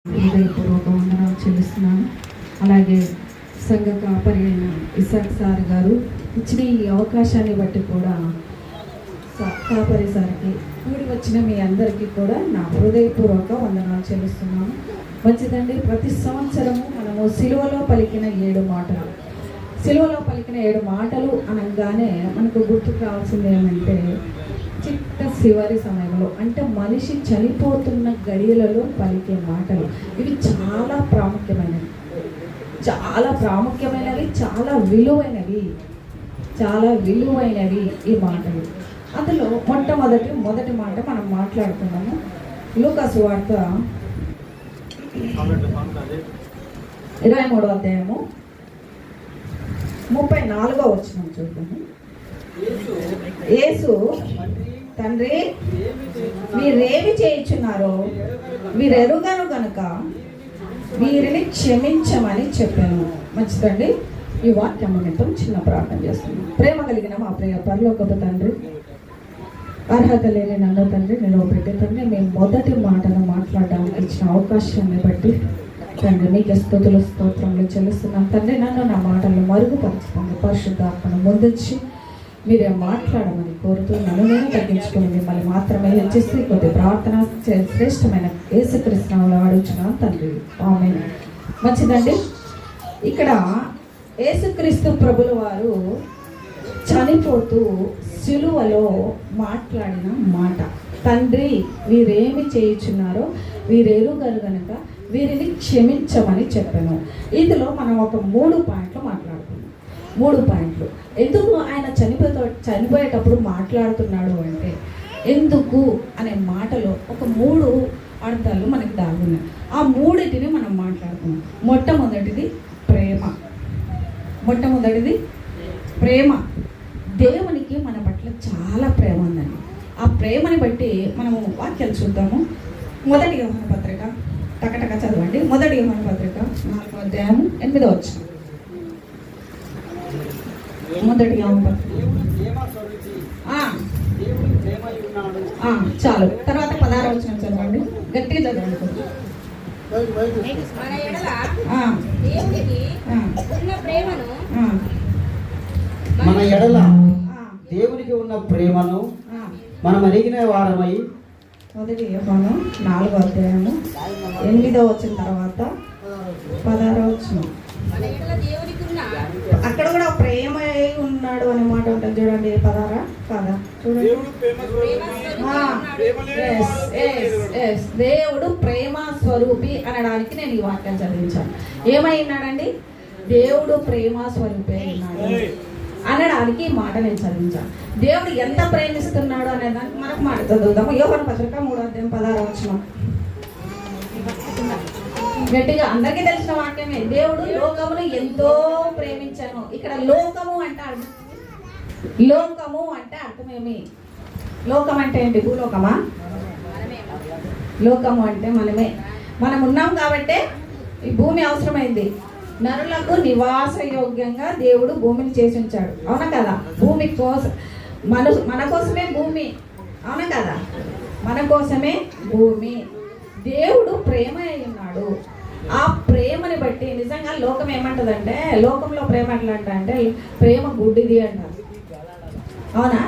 హృదయపూర్వక వందనాలు చెల్లిస్తున్నాను. అలాగే సంఘ కాపరి అయిన ఇసాక్ సార్ గారు ఇచ్చిన ఈ అవకాశాన్ని బట్టి కూడా కాపరి సార్కి కూడి వచ్చిన మీ అందరికీ కూడా నా హృదయపూర్వక వందనాలు చెల్లిస్తున్నాను. మంచిదండి, ప్రతి సంవత్సరము మనము సిలువలో పలికిన 7 మాటలు, సిలువలో పలికిన 7 మాటలు అనగానే మనకు గుర్తుకు రావాల్సింది ఏమంటే చిట్ట చివరి సమయంలో, అంటే మనిషి చనిపోతున్న గడియలలో పలికే మాటలు. ఇవి చాలా ప్రాముఖ్యమైనవి, చాలా ప్రాముఖ్యమైనవి, చాలా విలువైనవి ఈ మాటలు. అందులో మొదటి మాట మనం మాట్లాడుతున్నాము. లూకా సువార్త 23వ అధ్యాయము 34వ వచనం చూద్దాము. యేసు, తండ్రి మీరేమి చేయించున్నారో మీరెరుగను గనుక వీరిని క్షమించమని చెప్పాను. మంచిదండి, ఈ వాక్యం నిమిత్తం చిన్న ప్రార్థన చేస్తున్నాను. ప్రేమ కలిగిన మా ప్రియ పరలోకపు తండ్రి, అర్హత లేని నన్ను తండ్రి నిలవబెట్టే తండ్రి, మేము మొదటి మాటను మాట్లాడడానికి ఇచ్చిన అవకాశాన్ని బట్టి తండ్రి మీకు స్తుతులు స్తోత్రములు చెల్లిస్తున్నాం. తండ్రి నన్ను నా మాటలను మరుగుపరచుకోండి, పరిశుద్ధాత్మను ముందుంచి మీరే మాట్లాడమని కోరుతూ నన్ను నేను తగ్గించుకుని మిమ్మల్ని మాత్రమే హెచ్చిస్తూ కొద్ది ప్రార్థన శ్రేష్టమైన యేసుక్రీస్తు నామములో అడుగుచున్నాను తండ్రి, ఆమేన్. మంచిదండి, ఇక్కడ యేసుక్రీస్తు ప్రభుల వారు చనిపోతూ సిలువలో మాట్లాడిన మాట, తండ్రి వీరేమి చేయుచున్నారో వీరెరుగరు గనుక వీరిని క్షమించమని చెప్పాను. ఇందులో మనం ఒక 3 పాయింట్లు మాట్లాడుకున్నాం. 3 పాయింట్లు. ఎందుకు ఆయన చనిపోయేటప్పుడు మాట్లాడుతున్నాడు అంటే, ఎందుకు అనే మాటలో ఒక 3 అర్థాలు మనకి దాగున్నాయి. ఆ 3టిని మనం మాట్లాడుకున్నాం. మొట్టమొదటిది ప్రేమ. దేవునికి మన పట్ల చాలా ప్రేమ ఉందండి. ఆ ప్రేమని బట్టి మనము వాక్యాలు చూద్దాము. మొదటి యోహాను పత్రిక టకటక చదవండి. మొదటి యోహాను పత్రిక 4వ అధ్యాయం 8వ వచనం. మొదటి యోహాను పత్రిక చాలు. తర్వాత 16వ వచనం చదవండి, గట్టిగా చదవండి. మన ఎడల దేవునికి ఉన్న ప్రేమను మనం అడిగిన వారమై. మొదటి యోహాను 4వ అధ్యాయము 8వ వచనం తర్వాత 16వ వచనం. అక్కడ కూడా ప్రేమ ఉన్నాడు అనే మాట ఉంటుంది చూడండి. 16 కాదా? చూడండి, దేవుడు ప్రేమ స్వరూపి అనడానికి నేను ఈ వాక్యం చదివించాను. ఏమై ఉన్నాడండి? దేవుడు ప్రేమ స్వరూపి ఉన్నాడు అనడానికి ఈ మాట నేను చదివించాను. దేవుడు ఎంత ప్రేమిస్తున్నాడు అనే దానికి మనకు మాట చదువుదాము. యోహాను పత్రిక 3వ అధ్యాయం 16వ వచనం. గట్టిగా అందరికీ తెలిసిన వాక్యమే. దేవుడు లోకమును ఎంతో ప్రేమించాను. ఇక్కడ లోకము అంటే అర్థమేమి? లోకం అంటే ఏంటి? భూలోకమా? లోకము అంటే మనం ఉన్నాం కాబట్టే ఈ భూమి అవసరమైంది. నరులకు నివాస యోగ్యంగా దేవుడు భూమిని చేసి ఉంచాడు, అవునా కదా? భూమి కోసం మన కోసమే భూమి, అవునా కదా? మన కోసమే భూమి. దేవుడు ప్రేమ అయి ఉన్నాడు. ఆ ప్రేమని బట్టి నిజంగా లోకం ఏమంటదంటే, లోకంలో ప్రేమ ఎట్లా అంటే ప్రేమ గుడ్డిది అంటారు, అవునా?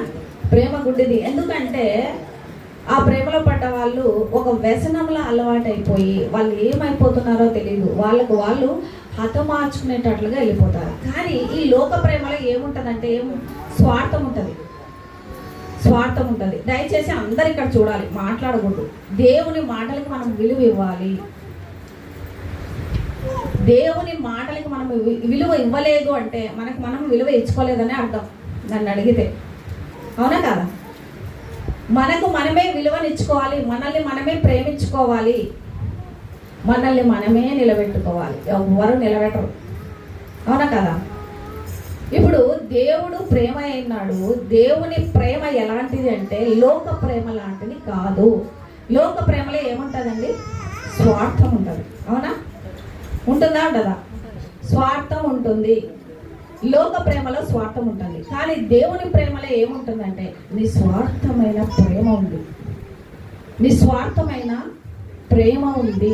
ప్రేమ గుడ్డిది. ఎందుకంటే ఆ ప్రేమలో పడ్డ వాళ్ళు ఒక వ్యసనంలో అలవాటైపోయి వాళ్ళు ఏమైపోతున్నారో తెలియదు, వాళ్ళు హతమార్చుకునేటట్లుగా వెళ్ళిపోతారు. కానీ ఈ లోక ప్రేమలో ఏముంటుందంటే స్వార్థం ఉంటుంది. దయచేసి అందరు ఇక్కడ చూడాలి, మాట్లాడకూడదు. దేవుని మాటలకి మనం విలువ ఇవ్వాలి. దేవుని మాటలకి మనం విలువ ఇవ్వలేదు అంటే మనం విలువ ఇచ్చుకోలేదని అర్థం, నన్ను అడిగితే, అవునా కదా? మనకు మనమే విలువనిచ్చుకోవాలి, మనల్ని మనమే ప్రేమించుకోవాలి, మనల్ని మనమే నిలబెట్టుకోవాలి. ఎవరు నిలబెట్టరు, అవునా కదా? ఇప్పుడు దేవుడు ప్రేమ అయినాడు. దేవుని ప్రేమ ఎలాంటిది అంటే లోక ప్రేమ లాంటిది కాదు. లోక ప్రేమలో ఏముంటుందండి? స్వార్థం ఉంటుంది, అవునా? ఉంటుందా? ఉండదా? స్వార్థం ఉంటుంది. లోక ప్రేమలో స్వార్థం ఉంటుంది. కానీ దేవుని ప్రేమలో ఏముంటుందంటే నిస్వార్థమైన ప్రేమ ఉంది. నిస్వార్థమైన ప్రేమ ఉంది.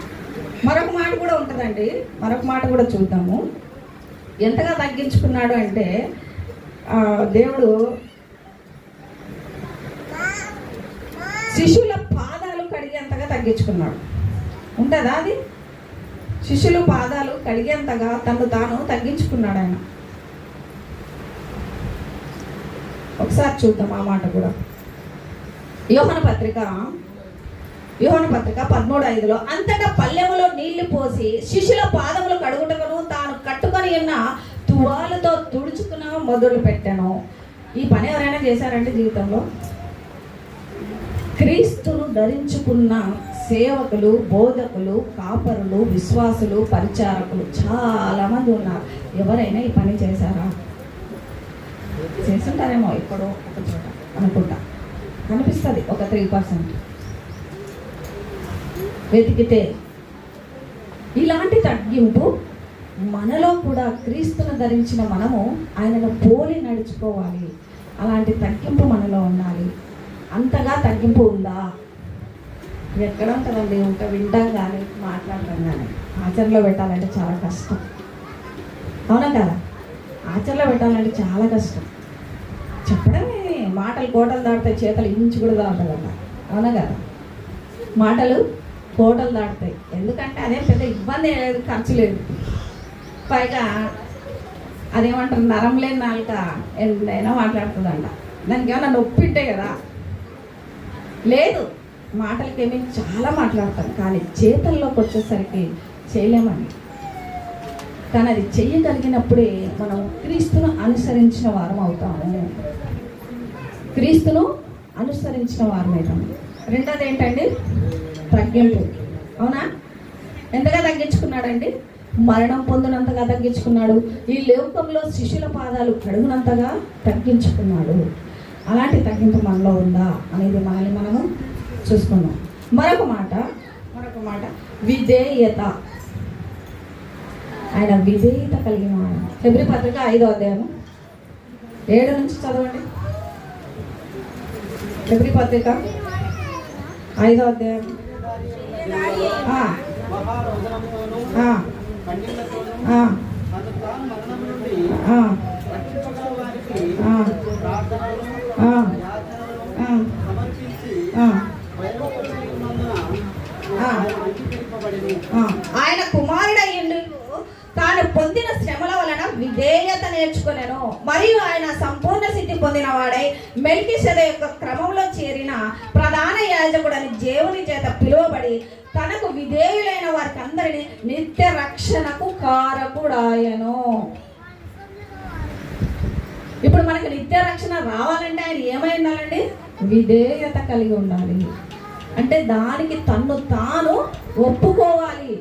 మరొక మాట కూడా ఉంటుందండి, మరొక మాట కూడా చూద్దాము. ఎంతగా తగ్గించుకున్నాడు అంటే దేవుడు శిష్యుల పాదాలు కడిగేంతగా తగ్గించుకున్నాడు. ఉంటుందా అది? శిష్యుల పాదాలు కడిగేంతగా తను తాను తగ్గించుకున్నాడు ఆయన. ఒకసారి చూద్దాం ఆ మాట కూడా. యోహాను పత్రిక 13:5 అంతటా పల్లెములో నీళ్లు పోసి శిష్యుల పాదములు కడుగుటకును తాను కట్టుకొని ఉన్న తువాలుతో తుడుచుకున మొదలు పెట్టాను. ఈ పని ఎవరైనా చేశారంటే జీవితంలో? క్రీస్తును ధరించుకున్న సేవకులు, బోధకులు, కాపరులు, విశ్వాసులు, పరిచారకులు చాలా మంది ఉన్నారు. ఎవరైనా ఈ పని చేశారా? చేస్తుంటారేమో ఎక్కడో ఒక చోట అనుకుంటా, కనిపిస్తుంది ఒక 3%. వెతికితే ఇలాంటి తగ్గింపు మనలో కూడా క్రీస్తును ధరించిన మనము ఆయనను పోలి నడుచుకోవాలి. అలాంటి తగ్గింపు మనలో ఉండాలి. అంతగా తగ్గింపు ఉందా? ఎక్కడ ఉంటుందండి? ఇంకా వింటాం కానీ మాట్లాడటం కానీ ఆచరణలో పెట్టాలంటే చాలా కష్టం. అవునా కదా? ఆచరణలో పెట్టాలంటే చాలా కష్టం. చెప్పడమే, మాటలు కోటలు దాటుతాయి, చేతలు ఇంచు కూడా దాటదట. అవునా కదా? మాటలు కోటలు దాటుతాయి. ఎందుకంటే అదే పెద్ద ఇబ్బంది లేదు, ఖర్చు లేదు. పైగా అదేమంటారు, నరం లేని నాలుక ఎంతైనా మాట్లాడుతుందంట. దానికి ఏమన్నా నొప్పి ఉంటే కదా? లేదు, మాటలకేమీ చాలా మాట్లాడతాం, కానీ చేతల్లోకి వచ్చేసరికి చేయలేమని. కానీ అది చెయ్యగలిగినప్పుడే మనం క్రీస్తును అనుసరించిన వారం అవుతాము. క్రీస్తును అనుసరించిన వారం అవుతాము. రెండోది ఏంటండి? తగ్గింపు. అవునా? ఎంతగా తగ్గించుకున్నాడండి? మరణం పొందినంతగా తగ్గించుకున్నాడు. ఈ లోకంలో శిష్యుల పాదాలు కడుగునంతగా తగ్గించుకున్నాడు. అలాంటి తగ్గింపు మనలో ఉందా అనేది మనల్ని మనము చూసుకున్నాం. మరొక మాట విధేయత. ఆయన విధేయత కలిగిన ఆయన. ఫిబ్రవరి పత్రిక 5వ అధ్యాయము 7 నుంచి చదవండి. ఫిబ్రవరి పత్రిక 5వ అధ్యాయం. ఆయన కుమారుడయ్యుండు తాను పొందిన శ్రమల వలన విధేయత నేర్చుకునేను. మరియు ఆయన సంపూర్ణ సిద్ధి పొందిన వాడై మెల్కీసెదెకు యొక్క క్రమంలో చేరిన ప్రధాన యాజకుడని దేవుని చేత పిలువబడి తనకు విధేయులైన వారికి అందరినీ నిత్య రక్షణకు కారకుడాయను. ఇప్పుడు మనకు నిత్య రక్షణ రావాలంటే ఆయన ఏమై ఉండాలండి? విధేయత కలిగి ఉండాలి. అంటే దానికి తన్ను తాను ఒప్పుకోవాలి.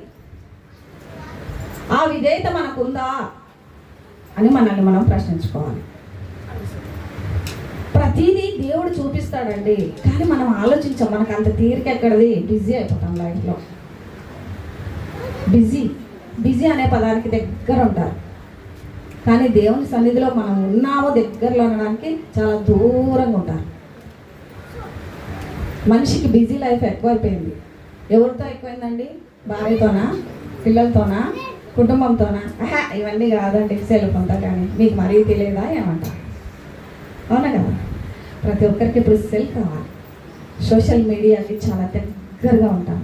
ఆ విధేయత మనకుందా అని మనల్ని మనం ప్రశ్నించుకోవాలి. ప్రతిదీ దేవుడు చూపిస్తాడండి, కానీ మనం ఆలోచించాం. మనకు అంత తీరిక ఎక్కడిది? బిజీ అయిపోతాం లైఫ్లో. బిజీ అనే పదానికి దగ్గర ఉంటారు, కానీ దేవుని సన్నిధిలో మనం ఉన్నామో దగ్గరలో ఉండడానికి చాలా దూరంగా ఉంటారు. మనిషికి బిజీ లైఫ్ ఎక్కువైపోయింది. ఎవరితో ఎక్కువైందండి? భార్యతోనా, పిల్లలతోనా, కుటుంబంతోనా? ఇవన్నీ కాదండి, సెల్ఫోన్తో. కానీ మీకు మరీ తెలియదా ఏమంటారు? అవునా కదా? ప్రతి ఒక్కరికి ఇప్పుడు సెల్ కావాలి. సోషల్ మీడియాకి చాలా దగ్గరగా ఉంటాం.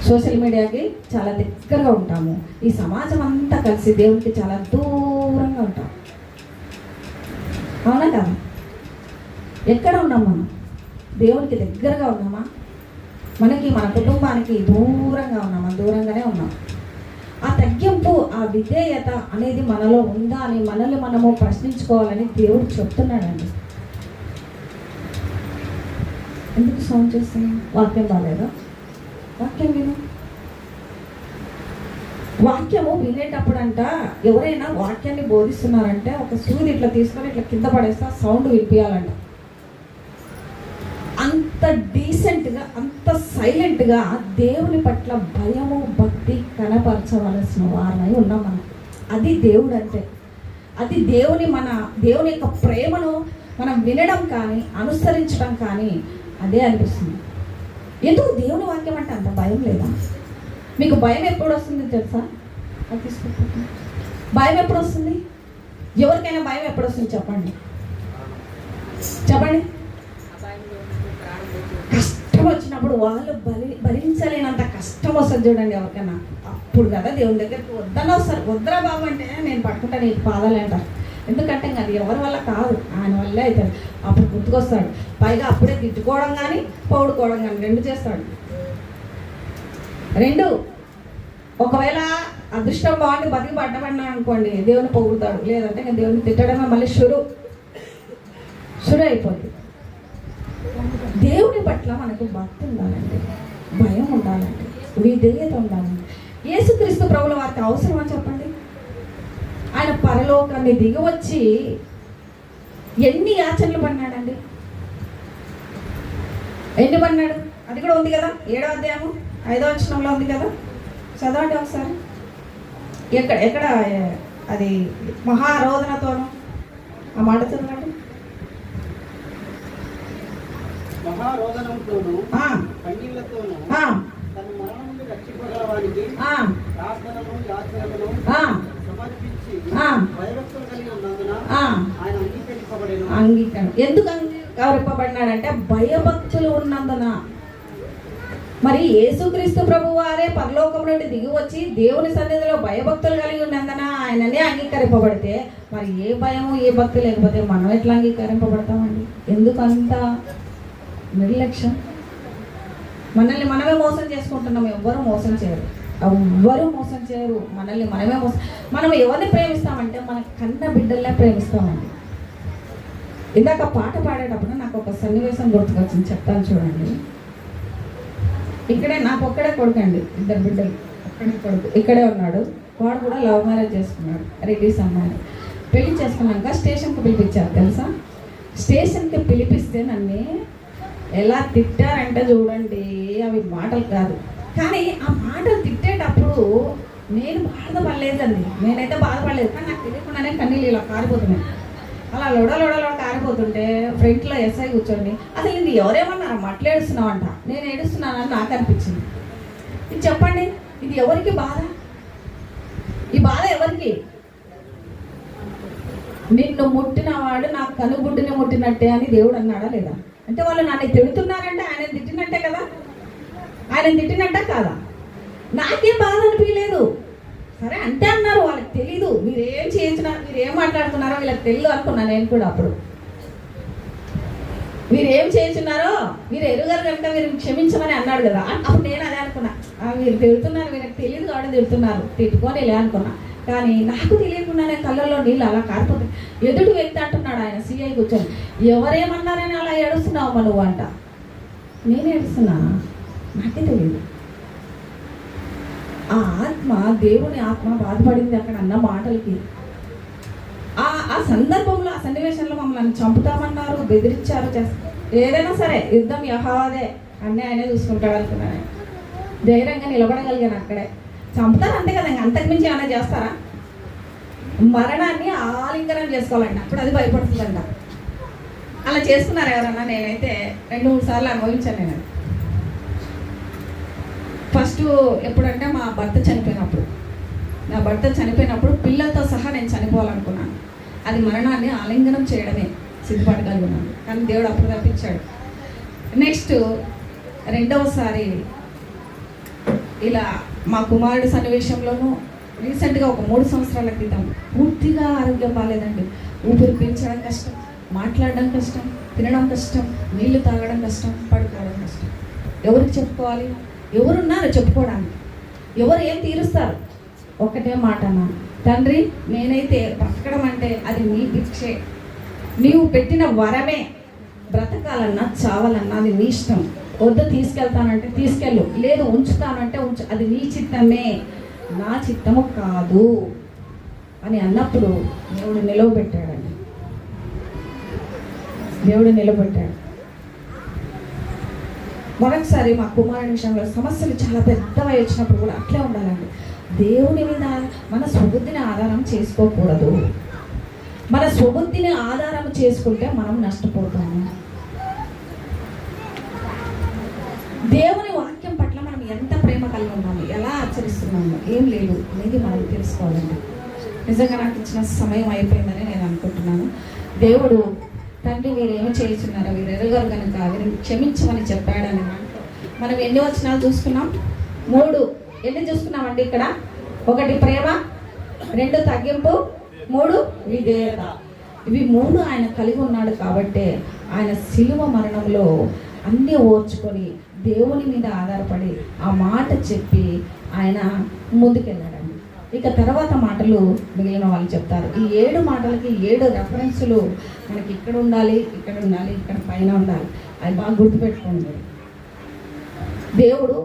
సోషల్ మీడియాకి చాలా దగ్గరగా ఉంటాము. ఈ సమాజం అంతా కలిసి దేవునికి చాలా దూరంగా ఉంటాం. అవునా కదా? ఎక్కడ ఉన్నాం మనం? దేవునికి దగ్గరగా ఉన్నామా? మనకి, మన కుటుంబానికి దూరంగా ఉన్నామా? దూరంగానే ఉన్నాం. ఆ తగ్గింపు, ఆ విధేయత అనేది మనలో ఉందా అని మనల్ని మనము ప్రశ్నించుకోవాలని దేవుడు చెప్తున్నాడండి. ఎందుకు సౌండ్ చేస్తున్నాం? వాక్యం బాగాలేదా? వాక్యం విను. వాక్యము వినేటప్పుడంట ఎవరైనా వాక్యాన్ని బోధిస్తున్నారంటే ఒక సూది ఇట్లా తీసుకొని ఇట్లా కింద పడేస్తే సౌండ్ వినిపించాలంట. అంత డీసెంట్గా, అంత సైలెంట్గా దేవుని పట్ల భయము, భక్తి కనపరచవలసిన వారమై ఉన్నాం మనం. అది దేవుడు అంటే. అది దేవుని యొక్క ప్రేమను మనం వినడం కానీ అనుసరించడం కానీ అదే అనిపిస్తుంది. ఎందుకు దేవుని వాక్యం అంటే అంత భయం లేదా? మీకు భయం ఎప్పుడు వస్తుంది తెలుసా? అది తీసుకుంటున్నా. భయం ఎప్పుడు వస్తుంది? ఎవరికైనా భయం ఎప్పుడు వస్తుంది చెప్పండి? చెప్పండి. కష్టం వచ్చినప్పుడు వాళ్ళు భరించలేనంత కష్టం వస్తుంది చూడండి ఎవరికైనా. అప్పుడు కదా దేవుని దగ్గరికి వద్దనే వస్తారు. వద్దరా బాబు అంటే నేను పట్టుకుంటాను నీకు పాదాలు అంటారు. ఎందుకంటే అది ఎవరి వల్ల కాదు, ఆయన వల్లే అవుతాడు. అప్పుడు గుర్తుకొస్తాడు. పైగా అప్పుడే తిట్టుకోవడం కానీ పౌడుకోవడం కానీ రెండు చేస్తాడు. రెండు. ఒకవేళ అదృష్టం బాగుండి బతికి పడ్డమన్నా అనుకోండి, దేవుని పొగుడుతాడు. లేదంటే ఇంకా దేవుని తిట్టడమే మళ్ళీ షురు అయిపోద్ది. దేవుని పట్ల మనకు భక్తి ఉండాలండి, భయం ఉండాలండి, విధేయత ఉండాలండి. యేసుక్రీస్తు ప్రభువుల వారికి అవసరమా చెప్పండి? ఆయన పరలోకాన్ని దిగి వచ్చి ఎన్ని యాచనలు పడినాడండి? ఎన్ని పడినాడు? అది కూడా ఉంది కదా, 7వ అధ్యాయము 5వ వచనంలో ఉంది కదా, చదవండి ఒకసారి. ఎక్కడ అది మహారోదనతోను ఆ మాట చదవండి. మహారోదనంతోను కన్నీళ్లతోను తన మరణం నుండి రక్షింపగలవానికి ప్రార్థనలు యాచనలను సమర్పించి భయభక్తులు కలిగి ఉన్నందున ఆయన అంగీకరింపబడెను. ఎందుకు అంగీకరింపబడినాడంటే భయభక్తులు ఉన్నందున. మరి యేసుక్రీస్తు ప్రభు వారే పరలోకం నుండి దిగి వచ్చి దేవుని సన్నిధిలో భయభక్తులు కలిగి ఉన్నందున ఆయననే అంగీకరింపబడితే మరి ఏ భయము ఏ భక్తి లేకపోతే మనం ఎట్లా అంగీకరింపబడతామండి? ఎందుకంత నిర్లక్ష్యం? మనల్ని మనమే మోసం చేసుకుంటున్నాం. ఎవ్వరూ మోసం చేయరు, ఎవ్వరూ మోసం చేయరు. మనల్ని మనమే మనం ఎవరిని ప్రేమిస్తామంటే మన కన్న బిడ్డల్నే ప్రేమిస్తామండి. ఇందాక పాట పాడేటప్పుడు నాకు ఒక సన్నివేశం గుర్తుకొచ్చింది, చెప్తాను చూడండి. ఇక్కడే నాకు ఒక్కడే కొడుకండి, 2 బిడ్డలు, ఒక్కడే కొడుకు ఇక్కడే ఉన్నాడు. వాడు కూడా లవ్ మ్యారేజ్ చేసుకున్నాడు, రెడ్డిస్ అమ్మాయి. పెళ్లి చేసుకున్నాక స్టేషన్కి పిలిపించారు తెలుసా? స్టేషన్కి పిలిపిస్తే నన్ను ఎలా తిట్టారంటే చూడండి, అవి మాటలు కాదు. కానీ ఆ మాటలు తిట్టేటప్పుడు నేను బాధపడలేదండి, నేనైతే బాధపడలేదు. కానీ నాకు తెలియకుండానే కన్నీళ్ళు ఇలా కారిపోతున్నాయి. అలా లొడ కారిపోతుంటే ఫ్రంట్లో ఎస్ఐ కూర్చోండి, అసలు ఇది ఎవరేమన్నారా మట్లు ఏడుస్తున్నావు అంట. నేను ఏడుస్తున్నానని నాకు అనిపించింది. ఇది చెప్పండి, ఇది ఎవరికి బాధ? ఈ బాధ ఎవరికి? నిన్ను ముట్టినవాడు నాకు కనుగుడ్డుని ముట్టినట్టే అని దేవుడు అన్నాడా లేదా? అంటే వాళ్ళు నన్ను తిడుతున్నారంటే ఆయన తిట్టినట్టే కదా, ఆయన తిట్టినట్టే కాదా? నాకేం బాధ అనిపించలేదు. సరే అంటే అన్నారు, వాళ్ళకి తెలీదు మీరేం చేయించినారు, మీరు ఏం మాట్లాడుతున్నారో వీళ్ళకి తెలియదు అనుకున్నా నేను కూడా. అప్పుడు మీరు ఏం చేయించున్నారో మీరు ఎరుగారు కనుక మీరు క్షమించమని అన్నాడు కదా. అప్పుడు నేను అదే అనుకున్నా, మీరు తిడుతున్నారు, వీళ్ళకి తెలియదు కాబట్టి తిడుతున్నారు, తిట్టుకొని లే అనుకున్నా. కానీ నాకు తెలియకుండానే కళ్ళల్లో నీళ్ళు అలా కారిపోతాయి. ఎదుటి వ్యక్తి అంటున్నాడు, ఆయన సిఐ కూర్చొని, ఎవరేమన్నారని అలా ఏడుస్తున్నావు నువ్వు అంట. నేను ఏడుస్తున్నానా? నాకే తెలియదు. ఆ ఆత్మ, దేవుని ఆత్మ బాధపడింది అక్కడ అన్న మాటలకి. ఆ సందర్భంలో, ఆ సన్నివేశంలో మమ్మల్ని చంపుతామన్నారు, బెదిరించారు, చేస్తారు. ఏదైనా సరే యుద్ధం యెహోవాదే అన్నీ ఆయనే చూసుకుంటాడు అనుకున్నాను. ధైర్యంగా నిలబడగలిగాను అక్కడే. చంపుతారు అంతే కదా, ఇంకా అంతకుమించి ఏమైనా చేస్తారా? మరణాన్ని ఆలింగనం చేసుకోవాలండి, అప్పుడు అది భయపడుతుందంట. అలా చేసుకున్నారు ఎవరన్నా? నేనైతే 2-3 సార్లు అనుభవించాను. నేను ఫస్ట్ ఎప్పుడంటే మా భర్త చనిపోయినప్పుడు, నా భర్త చనిపోయినప్పుడు పిల్లలతో సహా నేను చనిపోవాలనుకున్నాను. అది మరణాన్ని ఆలింగనం చేయడమే సిద్ధపడగలుగున్నాను. కానీ దేవుడు అప్పుడు తప్పించాడు. నెక్స్ట్ 2వసారి ఇలా మా కుమారుడు సన్నివేశంలోనూ రీసెంట్గా ఒక 3 సంవత్సరాల క్రితం పూర్తిగా ఆరోగ్యం బాగాలేదండి. ఊపిరి పీల్చడం కష్టం, మాట్లాడడం కష్టం, తినడం కష్టం, నీళ్లు తాగడం కష్టం, పడుకోవడం కష్టం. ఎవరికి చెప్పుకోవాలి? ఎవరున్నారు చెప్పుకోవడానికి? ఎవరు ఏం తీరుస్తారు? ఒక్కటే మాట అన్నా, తండ్రి నేనైతే బ్రతకడం అంటే అది నీ భిక్షే, నీవు పెట్టిన వరమే. బ్రతకాలన్నా చావాలన్నా అది నీ ఇష్టం. వద్దు తీసుకెళ్తానంటే తీసుకెళ్ళు, లేదు ఉంచుతానంటే ఉంచు, అది నీ చిత్తమే, నా చిత్తము కాదు అని అన్నప్పుడు దేవుడు నిలవబెట్టాడండి. దేవుడు నిలబెట్టాడు. మరొకసారి మా కుమారుని విషయంలో సమస్యలు చాలా పెద్దవి వచ్చినప్పుడు కూడా అట్లే ఉండాలండి. దేవుని మీద మన స్వబుద్ధిని ఆధారం చేసుకోకూడదు. మన స్వబుద్ధిని ఆధారం చేసుకుంటే మనం నష్టపోతాము. దేవుని కలిగి ఉన్నాము, ఎలా ఆచరిస్తున్నాము, ఏం లేదు అనేది మనం తెలుసుకోవాలండి. నిజంగా నాకు ఇచ్చిన సమయం అయిపోయిందని నేను అనుకుంటున్నాను. దేవుడు తండ్రి వీరేమి చేస్తున్నారో వీరు ఎరుగరు కనుక వీరిని క్షమించమని చెప్పాడని మనం ఎన్ని వచనాలు చూసుకున్నాం? 3 ఎన్ని చూసుకున్నామండి ఇక్కడ? 1 ప్రేమ, 2 తగ్గింపు, 3 విధేయత. ఇవి 3 ఆయన కలిగి ఉన్నాడు కాబట్టి ఆయన శిలువ మరణంలో అన్నీ ఓర్చుకొని దేవుని మీద ఆధారపడి ఆ మాట చెప్పి ఆయన ముందుకెళ్ళాడండి. ఇక తర్వాత మాటలు మిగిలిన వాళ్ళు చెప్తారు. ఈ 7 మాటలకి 7 రెఫరెన్సులు మనకి ఇక్కడ ఉండాలి, ఇక్కడ ఉండాలి, ఇక్కడ పైన ఉండాలి. అది బాగా గుర్తుపెట్టుకోండి. దేవుడు